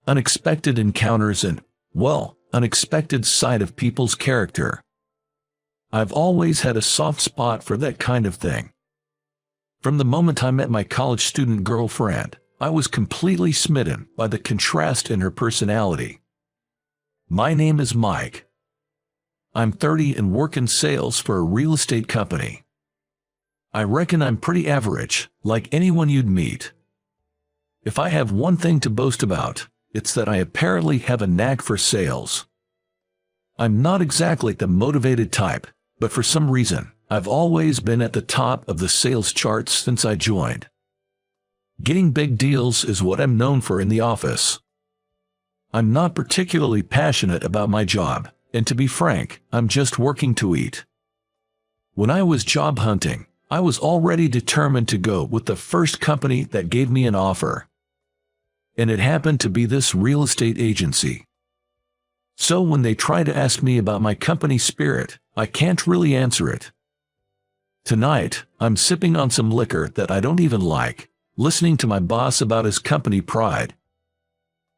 unexpected encounters and, well, unexpected side of people's character. I've always had a soft spot for that kind of thing. From the moment I met my college student girlfriend, I was completely smitten by the contrast in her personality. My name is Mike. I'm 30 and work in sales for a real estate company. I reckon I'm pretty average, like anyone you'd meet. If I have one thing to boast about, it's that I apparently have a knack for sales. I'm not exactly the motivated type, but for some reason, I've always been at the top of the sales charts since I joined. Getting big deals is what I'm known for in the office. I'm not particularly passionate about my job, and to be frank, I'm just working to eat. When I was job hunting, I was already determined to go with the first company that gave me an offer. And it happened to be this real estate agency. So when they try to ask me about my company spirit, I can't really answer it. Tonight, I'm sipping on some liquor that I don't even like, listening to my boss about his company pride.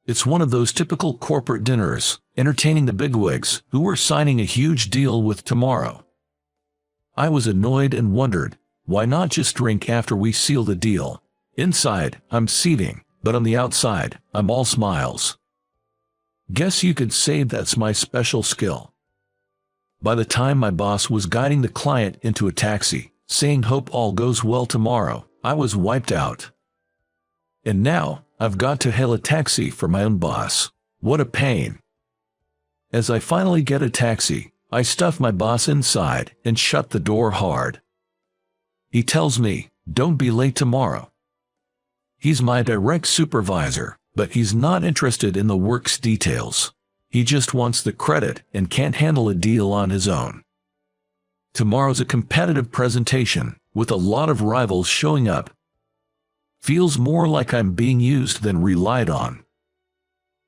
It's one of those typical corporate dinners, entertaining the bigwigs who we're signing a huge deal with tomorrow. I was annoyed and wondered, why not just drink after we seal the deal? Inside, I'm seething, but on the outside, I'm all smiles. Guess you could say that's my special skill. By the time my boss was guiding the client into a taxi, saying hope all goes well tomorrow, I was wiped out. And now, I've got to hail a taxi for my own boss. What a pain. As I finally get a taxi, I stuff my boss inside and shut the door hard. He tells me, don't be late tomorrow. He's my direct supervisor, but he's not interested in the work's details. He just wants the credit and can't handle a deal on his own. Tomorrow's a competitive presentation, with a lot of rivals showing up. Feels more like I'm being used than relied on.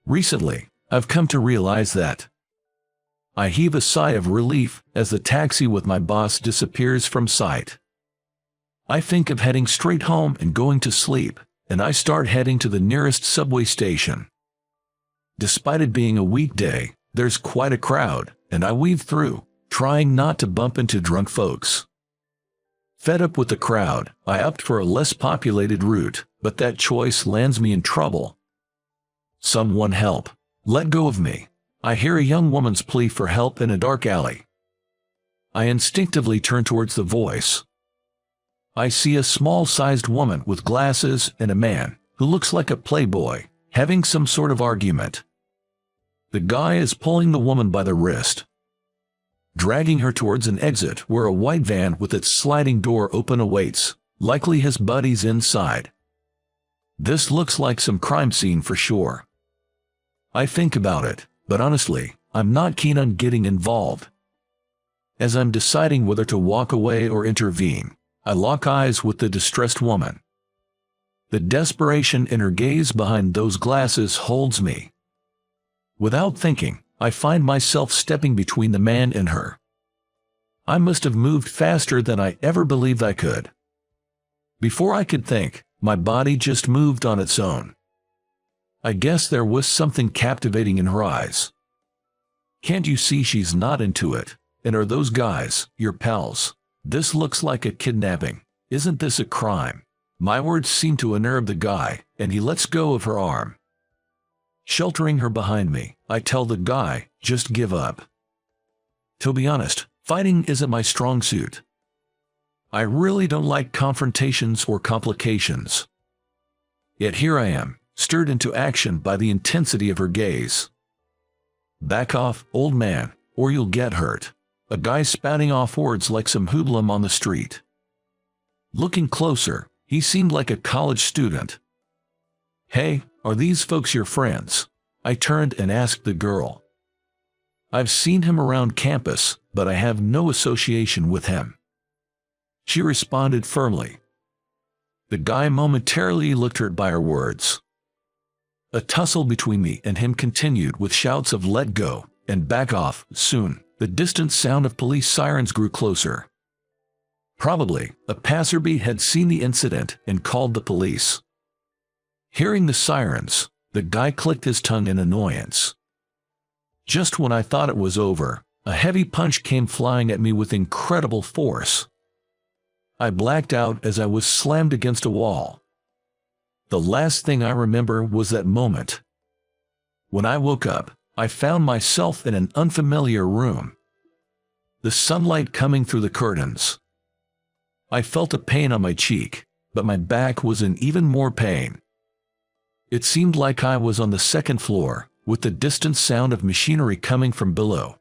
Recently, I've come to realize that. I heave a sigh of relief as the taxi with my boss disappears from sight. I think of heading straight home and going to sleep, and I start heading to the nearest subway station. Despite it being a weekday, there's quite a crowd, and I weave through, trying not to bump into drunk folks. Fed up with the crowd, I opt for a less populated route, but that choice lands me in trouble. Someone help. Let go of me. I hear a young woman's plea for help in a dark alley. I instinctively turn towards the voice. I see a small-sized woman with glasses and a man, who looks like a playboy, having some sort of argument. The guy is pulling the woman by the wrist, dragging her towards an exit where a white van with its sliding door open awaits, likely his buddies inside. This looks like some crime scene for sure. I think about it, but honestly, I'm not keen on getting involved. As I'm deciding whether to walk away or intervene, I lock eyes with the distressed woman. The desperation in her gaze behind those glasses holds me. Without thinking, I find myself stepping between the man and her. I must have moved faster than I ever believed I could. Before I could think, my body just moved on its own. I guess there was something captivating in her eyes. Can't you see she's not into it? And are those guys your pals? This looks like a kidnapping. Isn't this a crime? My words seem to unnerve the guy, and he lets go of her arm. Sheltering her behind me, I tell the guy, just give up. To be honest, fighting isn't my strong suit. I really don't like confrontations or complications. Yet here I am, stirred into action by the intensity of her gaze. Back off, old man, or you'll get hurt. A guy spouting off words like some hoodlum on the street. Looking closer, he seemed like a college student. Hey, are these folks your friends? I turned and asked the girl. I've seen him around campus, but I have no association with him. She responded firmly. The guy momentarily looked hurt by her words. A tussle between me and him continued with shouts of let go and back off. Soon, the distant sound of police sirens grew closer. Probably, a passerby had seen the incident and called the police. Hearing the sirens, The guy clicked his tongue in annoyance. Just when I thought it was over, a heavy punch came flying at me with incredible force. I blacked out as I was slammed against a wall. The last thing I remember was that moment. When I woke up, I found myself in an unfamiliar room. The sunlight coming through the curtains. I felt a pain on my cheek, but my back was in even more pain. It seemed like I was on the second floor, with the distant sound of machinery coming from below.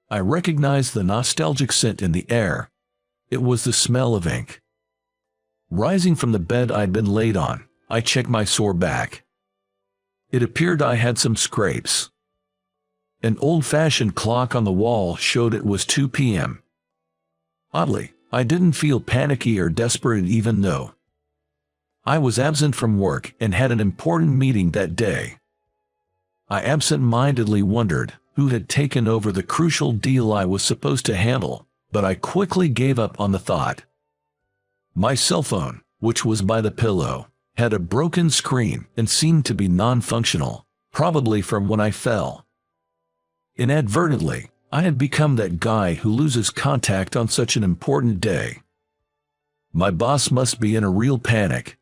I recognized the nostalgic scent in the air. It was the smell of ink. Rising from the bed I'd been laid on, I checked my sore back. It appeared I had some scrapes. An old-fashioned clock on the wall showed it was 2 p.m. Oddly, I didn't feel panicky or desperate even though I was absent from work and had an important meeting that day. I absent-mindedly wondered who had taken over the crucial deal I was supposed to handle, but I quickly gave up on the thought. My cell phone, which was by the pillow, had a broken screen and seemed to be non-functional, probably from when I fell. Inadvertently, I had become that guy who loses contact on such an important day. My boss must be in a real panic.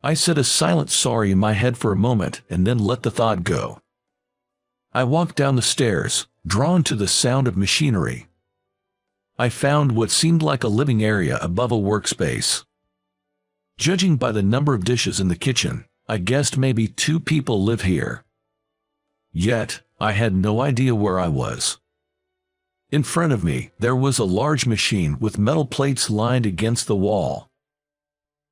I said a silent sorry in my head for a moment and then let the thought go. I walked down the stairs, drawn to the sound of machinery. I found what seemed like a living area above a workspace. Judging by the number of dishes in the kitchen, I guessed maybe 2 people live here. Yet, I had no idea where I was. In front of me, there was a large machine with metal plates lined against the wall.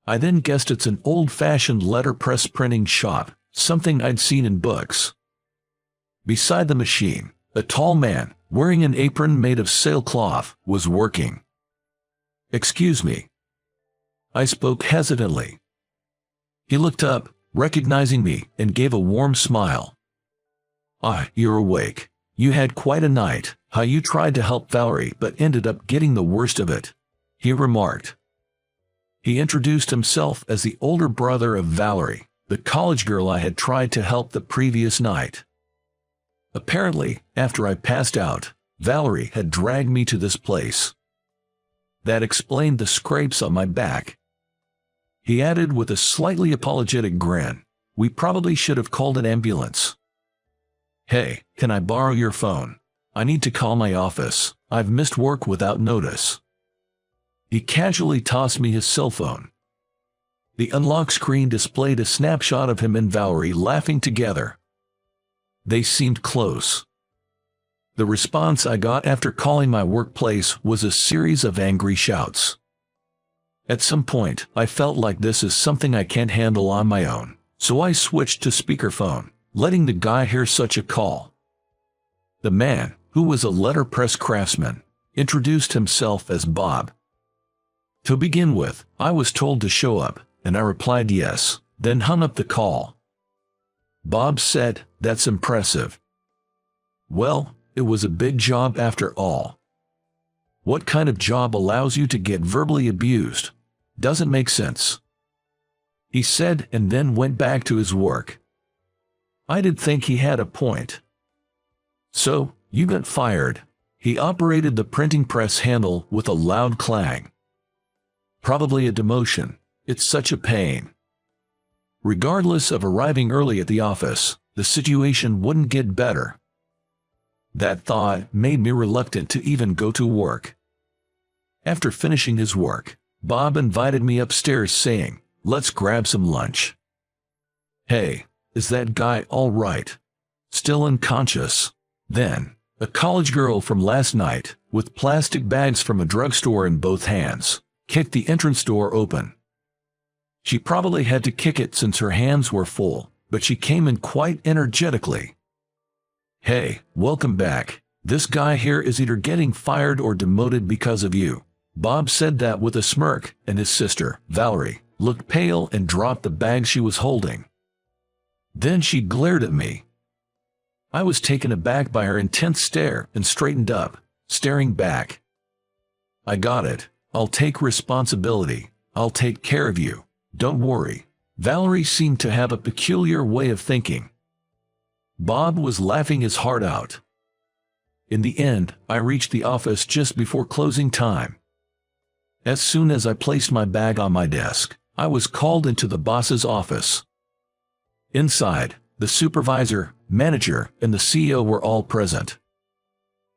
I then guessed it's an old-fashioned letterpress printing shop, something I'd seen in books. Beside the machine, a tall man, wearing an apron made of sailcloth, was working. "Excuse me." I spoke hesitantly. He looked up, recognizing me, and gave a warm smile. "Ah, you're awake. You had quite a night. How you tried to help Valerie but ended up getting the worst of it," he remarked. He introduced himself as the older brother of Valerie, the college girl I had tried to help the previous night. Apparently, after I passed out, Valerie had dragged me to this place. That explained the scrapes on my back. He added with a slightly apologetic grin, "We probably should have called an ambulance." "Hey, can I borrow your phone? I need to call my office. I've missed work without notice." He casually tossed me his cell phone. The unlock screen displayed a snapshot of him and Valerie laughing together. They seemed close. The response I got after calling my workplace was a series of angry shouts. At some point, I felt like this is something I can't handle on my own, so I switched to speakerphone, letting the guy hear such a call. The man, who was a letterpress craftsman, introduced himself as Bob. To begin with, I was told to show up, and I replied yes, then hung up the call. Bob said, "That's impressive." Well, it was a big job after all. What kind of job allows you to get verbally abused? Doesn't make sense, he said, and then went back to his work. I did think he had a point. "So, you got fired." He operated the printing press handle with a loud clang. "Probably a demotion. It's such a pain." Regardless of arriving early at the office, the situation wouldn't get better. That thought made me reluctant to even go to work. After finishing his work, Bob invited me upstairs saying, "Let's grab some lunch." "Hey, is that guy all right? Still unconscious?" Then, a college girl from last night, with plastic bags from a drugstore in both hands, kicked the entrance door open. She probably had to kick it since her hands were full, but she came in quite energetically. "Hey, welcome back. This guy here is either getting fired or demoted because of you." Bob said that with a smirk, and his sister, Valerie, looked pale and dropped the bag she was holding. Then she glared at me. I was taken aback by her intense stare and straightened up, staring back. "I got it. I'll take responsibility. I'll take care of you. Don't worry." Valerie seemed to have a peculiar way of thinking. Bob was laughing his heart out. In the end, I reached the office just before closing time. As soon as I placed my bag on my desk, I was called into the boss's office. Inside, the supervisor, manager, and the CEO were all present.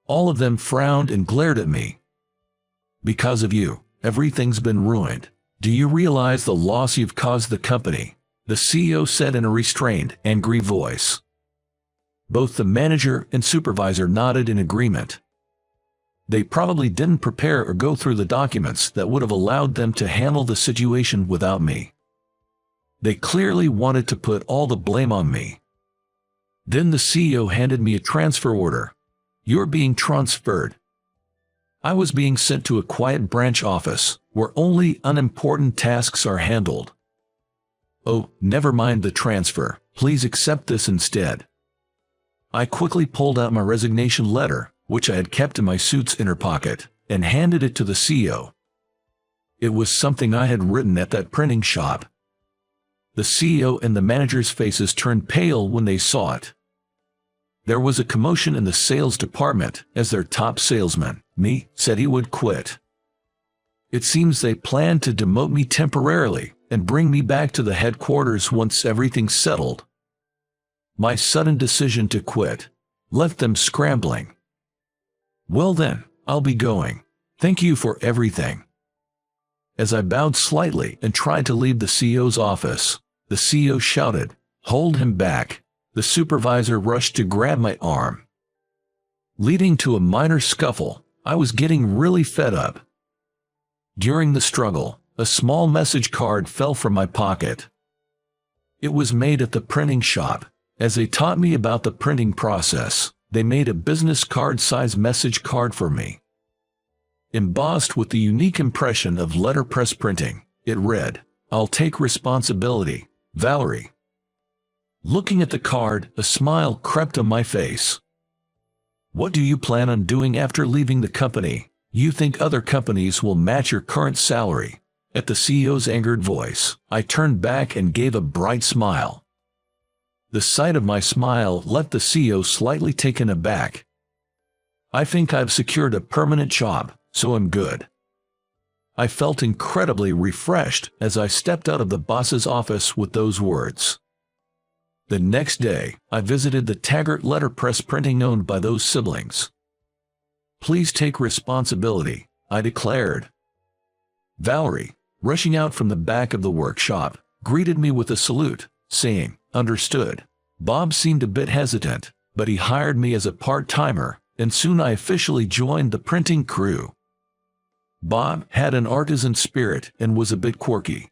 All of them frowned and glared at me. "Because of you, everything's been ruined. Do you realize the loss you've caused the company?" the CEO said in a restrained, angry voice. Both the manager and supervisor nodded in agreement. They probably didn't prepare or go through the documents that would have allowed them to handle the situation without me. They clearly wanted to put all the blame on me. Then the CEO handed me a transfer order. "You're being transferred." I was being sent to a quiet branch office, where only unimportant tasks are handled. "Oh, never mind the transfer. Please accept this instead." I quickly pulled out my resignation letter, which I had kept in my suit's inner pocket, and handed it to the CEO. It was something I had written at that printing shop. The CEO and the manager's faces turned pale when they saw it. There was a commotion in the sales department as their top salesman, me, said he would quit. It seems they planned to demote me temporarily and bring me back to the headquarters once everything's settled. My sudden decision to quit left them scrambling. "Well then, I'll be going. Thank you for everything." As I bowed slightly and tried to leave the CEO's office, the CEO shouted, "Hold him back." The supervisor rushed to grab my arm. Leading to a minor scuffle, I was getting really fed up. During the struggle, a small message card fell from my pocket. It was made at the printing shop. As they taught me about the printing process, they made a business card-size message card for me. Embossed with the unique impression of letterpress printing, it read, "I'll take responsibility, Valerie." Looking at the card, a smile crept on my face. "What do you plan on doing after leaving the company? You think other companies will match your current salary?" At the CEO's angered voice, I turned back and gave a bright smile. The sight of my smile left the CEO slightly taken aback. "I think I've secured a permanent job, so I'm good." I felt incredibly refreshed as I stepped out of the boss's office with those words. The next day, I visited the Taggart letterpress printing owned by those siblings. "Please take responsibility," I declared. Valerie, rushing out from the back of the workshop, greeted me with a salute, saying, "Understood." Bob seemed a bit hesitant, but he hired me as a part-timer, and soon I officially joined the printing crew. Bob had an artisan spirit and was a bit quirky.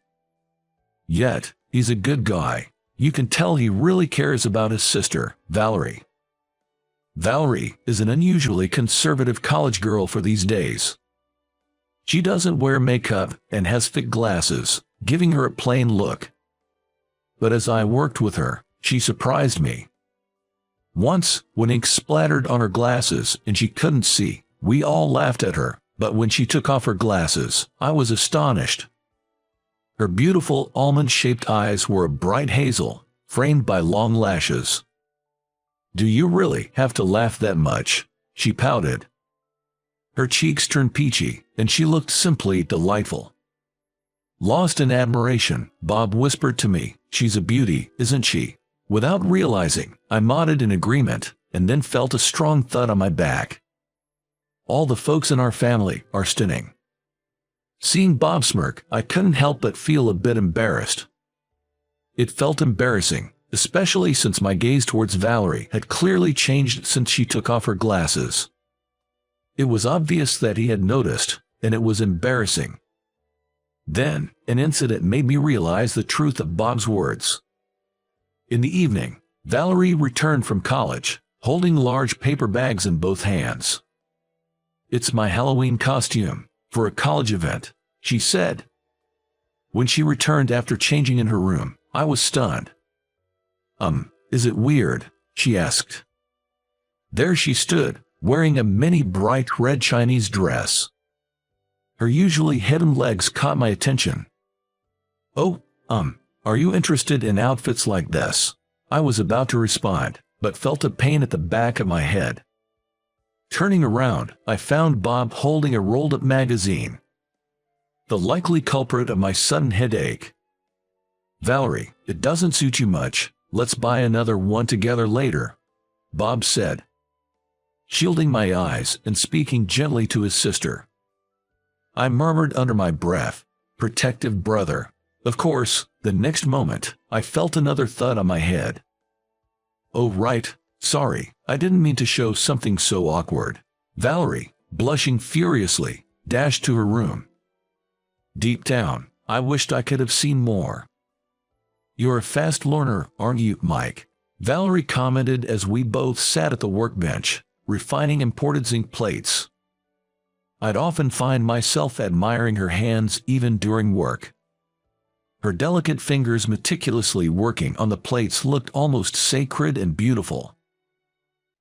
Yet, he's a good guy. You can tell he really cares about his sister, Valerie. Valerie is an unusually conservative college girl for these days. She doesn't wear makeup and has thick glasses, giving her a plain look. But as I worked with her, she surprised me. Once, when ink splattered on her glasses and she couldn't see, we all laughed at her, but when she took off her glasses, I was astonished. Her beautiful almond-shaped eyes were a bright hazel, framed by long lashes. "Do you really have to laugh that much?" she pouted. Her cheeks turned peachy, and she looked simply delightful. Lost in admiration, Bob whispered to me, "She's a beauty, isn't she?" Without realizing, I nodded in agreement, and then felt a strong thud on my back. All the folks in our family are stunning. Seeing Bob smirk, I couldn't help but feel a bit embarrassed. It felt embarrassing, especially since my gaze towards Valerie had clearly changed since she took off her glasses. It was obvious that he had noticed, and it was embarrassing. Then, an incident made me realize the truth of Bob's words. In the evening, Valerie returned from college, holding large paper bags in both hands. "It's my Halloween costume, for a college event," she said. When she returned after changing in her room, I was stunned. Is it weird?" she asked. There she stood, wearing a mini bright red Chinese dress. Her usually hidden legs caught my attention. "Oh, Are you interested in outfits like this? I was about to respond, but felt a pain at the back of my head. Turning around, I found Bob holding a rolled-up magazine. The likely culprit of my sudden headache. Valerie, it doesn't suit you much. Let's buy another one together later, Bob said, shielding my eyes and speaking gently to his sister. I murmured under my breath, "Protective brother." Of course, the next moment, I felt another thud on my head. Oh right, sorry, I didn't mean to show something so awkward. Valerie, blushing furiously, dashed to her room. Deep down, I wished I could have seen more. You're a fast learner, aren't you, Mike? Valerie commented as we both sat at the workbench, refining imported zinc plates. I'd often find myself admiring her hands even during work. Her delicate fingers meticulously working on the plates looked almost sacred and beautiful.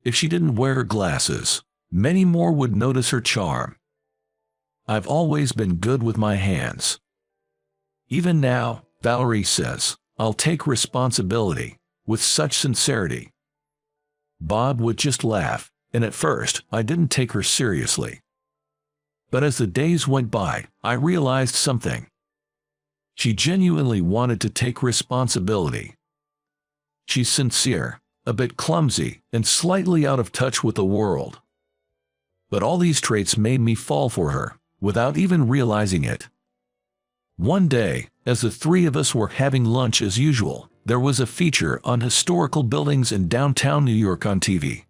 If she didn't wear her glasses, many more would notice her charm. I've always been good with my hands. Even now, Valerie says, I'll take responsibility, with such sincerity. Bob would just laugh, and at first, I didn't take her seriously. But as the days went by, I realized something. She genuinely wanted to take responsibility. She's sincere, a bit clumsy, and slightly out of touch with the world. But all these traits made me fall for her, without even realizing it. One day, as the three of us were having lunch as usual, there was a feature on historical buildings in downtown New York on TV.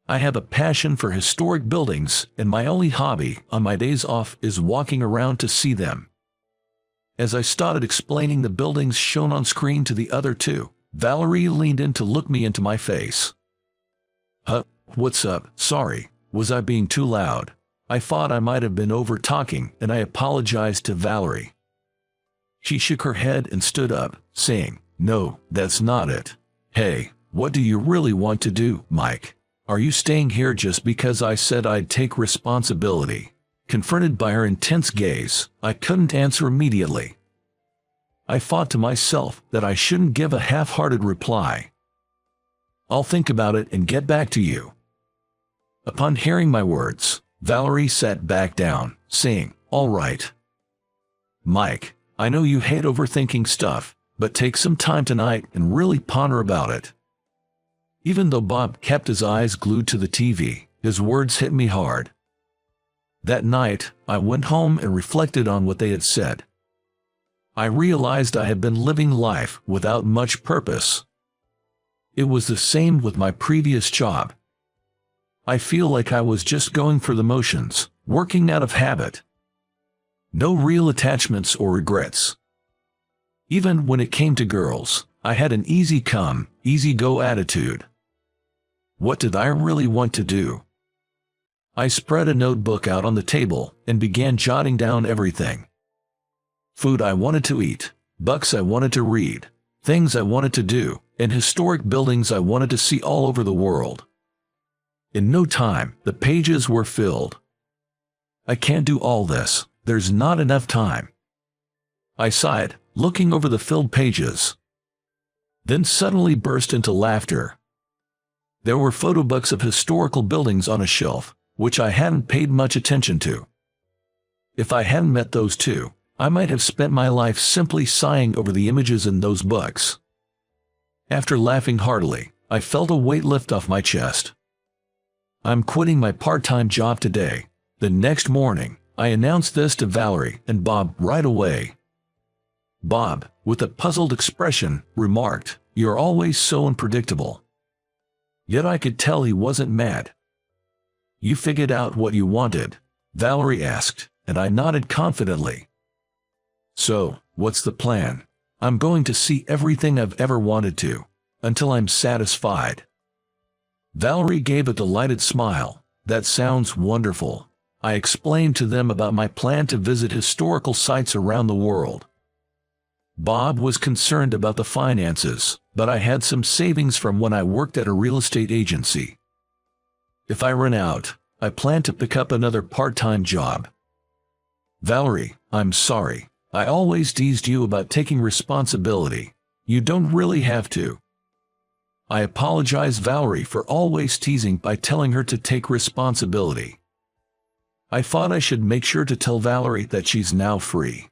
I have a passion for historic buildings, and my only hobby on my days off is walking around to see them. As I started explaining the buildings shown on screen to the other two, Valerie leaned in to look me into my face. What's up? Sorry, was I being too loud? I thought I might have been over-talking, and I apologized to Valerie. She shook her head and stood up, saying, No, that's not it. Hey, what do you really want to do, Mike? Are you staying here just because I said I'd take responsibility? Confronted by her intense gaze, I couldn't answer immediately. I thought to myself that I shouldn't give a half-hearted reply. I'll think about it and get back to you. Upon hearing my words, Valerie sat back down, saying, All right. Mike, I know you hate overthinking stuff, but take some time tonight and really ponder about it. Even though Bob kept his eyes glued to the TV, his words hit me hard. That night, I went home and reflected on what they had said. I realized I had been living life without much purpose. It was the same with my previous job. I feel like I was just going through the motions, working out of habit. No real attachments or regrets. Even when it came to girls, I had an easy come, easy go attitude. What did I really want to do? I spread a notebook out on the table and began jotting down everything. Food I wanted to eat, books I wanted to read, things I wanted to do, and historic buildings I wanted to see all over the world. In no time, the pages were filled. I can't do all this, there's not enough time. I sighed, looking over the filled pages. Then suddenly burst into laughter. There were photo books of historical buildings on a shelf, which I hadn't paid much attention to. If I hadn't met those two, I might have spent my life simply sighing over the images in those books. After laughing heartily, I felt a weight lift off my chest. I'm quitting my part-time job today. The next morning, I announced this to Valerie and Bob right away. Bob, with a puzzled expression, remarked, You're always so unpredictable. Yet I could tell he wasn't mad. You figured out what you wanted? Valerie asked, and I nodded confidently. So, what's the plan? I'm going to see everything I've ever wanted to, until I'm satisfied. Valerie gave a delighted smile. That sounds wonderful. I explained to them about my plan to visit historical sites around the world. Bob was concerned about the finances, but I had some savings from when I worked at a real estate agency. If I run out, I plan to pick up another part-time job. Valerie, I'm sorry, I always teased you about taking responsibility. You don't really have to. I apologize, Valerie, for always teasing by telling her to take responsibility. I thought I should make sure to tell Valerie that she's now free.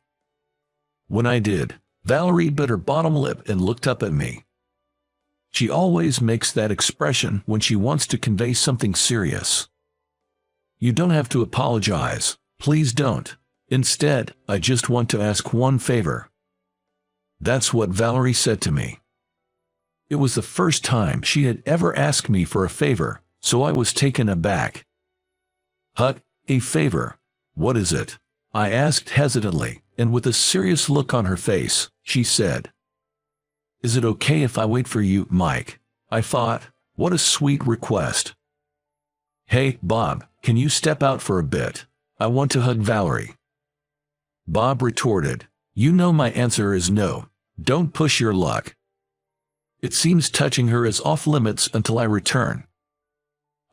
When I did, Valerie bit her bottom lip and looked up at me. She always makes that expression when she wants to convey something serious. You don't have to apologize. Please don't. Instead, I just want to ask one favor. That's what Valerie said to me. It was the first time she had ever asked me for a favor, so I was taken aback. "Hut, a favor? What is it?" I asked hesitantly, and with a serious look on her face, she said, "Is it okay if I wait for you, Mike?" I thought, what a sweet request. "Hey, Bob, can you step out for a bit? I want to hug Valerie." Bob retorted, "You know my answer is no. Don't push your luck. It seems touching her is off limits until I return.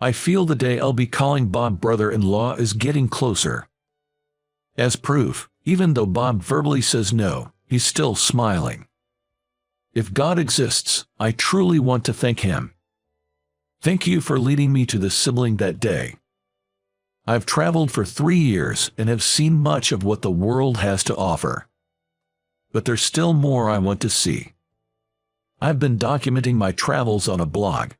I feel the day I'll be calling Bob brother-in-law is getting closer." As proof, even though Bob verbally says no, he's still smiling. If God exists, I truly want to thank him. Thank you for leading me to the sibling that day. I've traveled for 3 years and have seen much of what the world has to offer. But there's still more I want to see. I've been documenting my travels on a blog.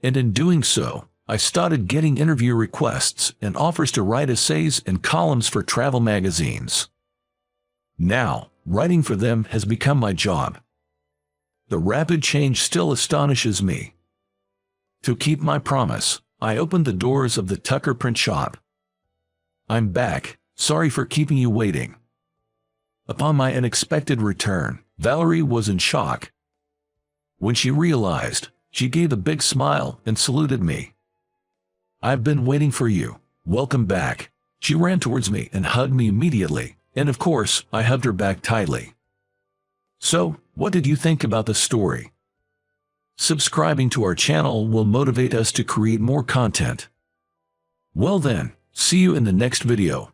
And in doing so, I started getting interview requests and offers to write essays and columns for travel magazines. Now, writing for them has become my job. The rapid change still astonishes me. To keep my promise, I opened the doors of the Tucker print shop. I'm back, sorry for keeping you waiting. Upon my unexpected return, Valerie was in shock. When she realized, she gave a big smile and saluted me. "I've been waiting for you. Welcome back." She ran towards me and hugged me immediately, and of course, I hugged her back tightly. So, what did you think about the story? Subscribing to our channel will motivate us to create more content. Well then, see you in the next video.